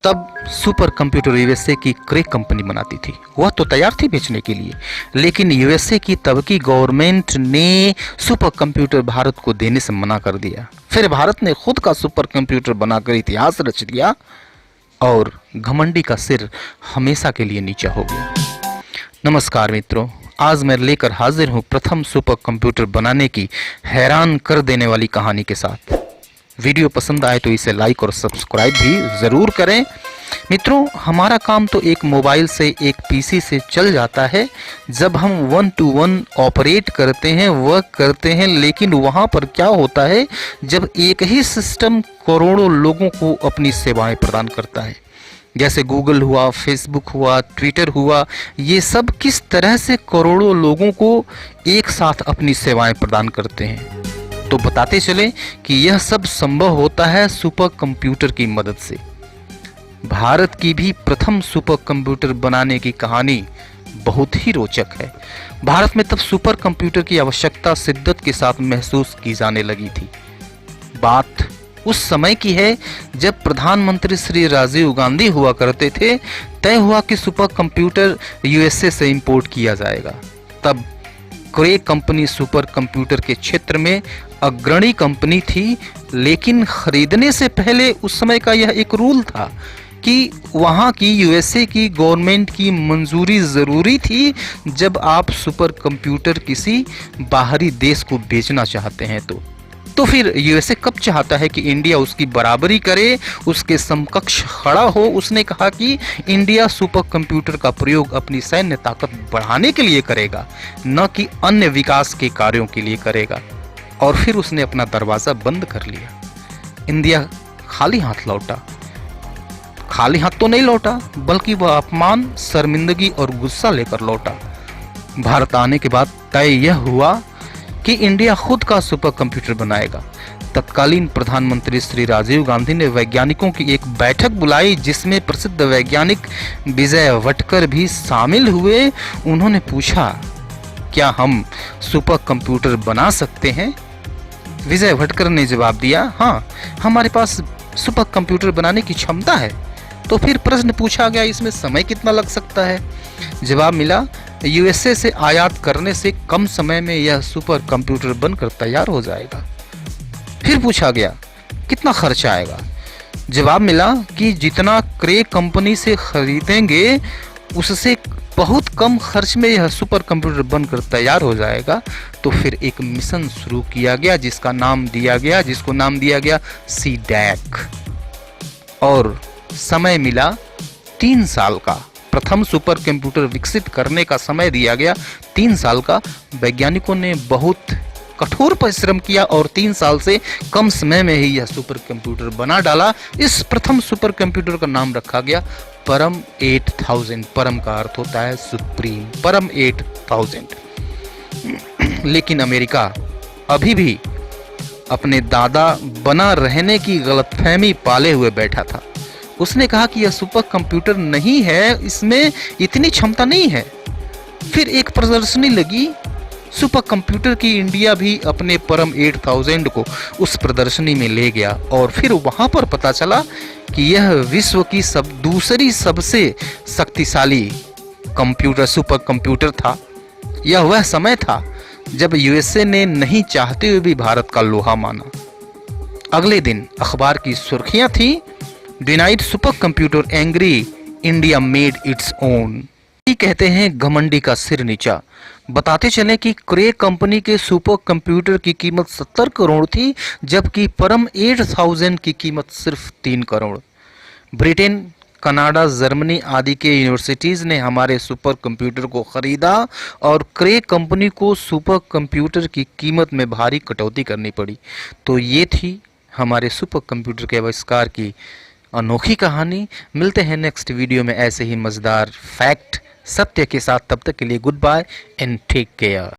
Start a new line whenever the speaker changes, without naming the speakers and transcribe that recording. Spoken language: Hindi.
तब सुपर कंप्यूटर यूएसए की क्रे कंपनी बनाती थी। वह तो तैयार थी बेचने के लिए, लेकिन यूएसए की तब की गवर्नमेंट ने सुपर कंप्यूटर भारत को देने से मना कर दिया। फिर भारत ने खुद का सुपर कंप्यूटर बनाकर इतिहास रच दिया और घमंडी का सिर हमेशा के लिए नीचा हो गया। नमस्कार मित्रों, आज मैं लेकर हाजिर हूं प्रथम सुपर कंप्यूटर बनाने की हैरान कर देने वाली कहानी के साथ। वीडियो पसंद आए तो इसे लाइक और सब्सक्राइब भी ज़रूर करें। मित्रों, हमारा काम तो एक मोबाइल से, एक पीसी से चल जाता है जब हम 1 to 1 ऑपरेट करते हैं, वर्क करते हैं। लेकिन वहाँ पर क्या होता है जब एक ही सिस्टम करोड़ों लोगों को अपनी सेवाएं प्रदान करता है। जैसे गूगल हुआ, फेसबुक हुआ, ट्विटर हुआ, ये सब किस तरह से करोड़ों लोगों को एक साथ अपनी सेवाएं प्रदान करते हैं। तो बताते चले कि यह सब संभव होता है सुपर कंप्यूटर की मदद से। भारत की भी प्रथम सुपर कंप्यूटर बनाने की कहानी बहुत ही रोचक है। भारत में तब सुपर कंप्यूटर की आवश्यकता शिद्दत के साथ महसूस की जाने लगी थी। बात उस समय की है जब प्रधानमंत्री श्री राजीव गांधी हुआ करते थे। तय हुआ कि सुपर कंप्यूटर यूएसए से इंपोर्ट किया जाएगा। तब क्रे कंपनी सुपर कंप्यूटर के क्षेत्र में अग्रणी कंपनी थी, लेकिन खरीदने से पहले उस समय का यह एक रूल था कि वहाँ की यूएसए की गवर्नमेंट की मंजूरी ज़रूरी थी जब आप सुपर कंप्यूटर किसी बाहरी देश को बेचना चाहते हैं। तो फिर यूएसए कब चाहता है कि इंडिया उसकी बराबरी करे, उसके समकक्ष खड़ा हो। उसने कहा कि इंडिया सुपर कंप्यूटर का प्रयोग अपनी सैन्य ताकत बढ़ाने के लिए करेगा, न कि अन्य विकास के कार्यों के लिए करेगा। और फिर उसने अपना दरवाज़ा बंद कर लिया। इंडिया खाली हाथ लौटा। खाली हाथ तो नहीं लौटा, बल्कि वह अपमान, शर्मिंदगी और गुस्सा लेकर लौटा। भारत आने के बाद तय यह हुआ कि इंडिया खुद का सुपर कंप्यूटर बनाएगा। तत्कालीन प्रधानमंत्री श्री राजीव गांधी ने वैज्ञानिकों की एक बैठक बुलाई, जिसमें प्रसिद्ध वैज्ञानिक विजय वटकर भी शामिल हुए। उन्होंने पूछा, क्या हम सुपर कंप्यूटर बना सकते हैं? विजय वटकर ने जवाब दिया, हाँ, हमारे पास सुपर कंप्यूटर बनाने की क्षमता है। तो फिर प्रश्न पूछा गया, इसमें समय कितना लग सकता है? जवाब मिला, यूएसए से आयात करने से कम समय में यह सुपर कंप्यूटर बनकर तैयार हो जाएगा। फिर पूछा गया, कितना खर्च आएगा? जवाब मिला कि जितना क्रे कंपनी से खरीदेंगे उससे बहुत कम खर्च में यह सुपर कंप्यूटर बनकर तैयार हो जाएगा। तो फिर एक मिशन शुरू किया गया जिसको नाम दिया गया सीडैक, और समय मिला 3 साल का। प्रथम सुपर कंप्यूटर विकसित करने का समय दिया गया 3 साल का। वैज्ञानिकों ने बहुत कठोर परिश्रम किया और 3 साल से कम समय में ही यह सुपर कंप्यूटर बना डाला। इस प्रथम सुपर कंप्यूटर का नाम रखा गया परम 8000। परम का अर्थ होता है सुप्रीम, परम 8000। लेकिन अमेरिका अभी भी अपने दादा बना रहने की गलतफहमी पाले हुए बैठा था। उसने कहा कि यह सुपर कंप्यूटर नहीं है, इसमें इतनी क्षमता नहीं है। फिर एक प्रदर्शनी लगी सुपर कंप्यूटर की। इंडिया भी अपने परम 8000 को उस प्रदर्शनी में ले गया और फिर वहां पर पता चला कि यह विश्व की दूसरी सबसे शक्तिशाली कंप्यूटर सुपर कंप्यूटर था। यह वह समय था जब यूएसए ने नहीं चाहते हुए भी भारत का लोहा माना। अगले दिन अखबार की सुर्खियां थी, denied super computer angry, India made its own. कहते हैं घमंडी का सिर नीचा। बताते चले कि क्रे कंपनी के सुपर कंप्यूटर की कीमत 70 करोड़ थी, जबकि परम 8000 की कीमत सिर्फ 3 करोड़। ब्रिटेन, कनाडा, जर्मनी आदि के यूनिवर्सिटीज़ ने हमारे सुपर कंप्यूटर को खरीदा और क्रे कंपनी को सुपर कंप्यूटर की कीमत में भारी कटौती करनी पड़ी। तो ये थी हमारे सुपर कंप्यूटर के आविष्कार की अनोखी कहानी। मिलते हैं नेक्स्ट वीडियो में ऐसे ही मज़ेदार फैक्ट सत्य के साथ। तब तक के लिए good bye and take care.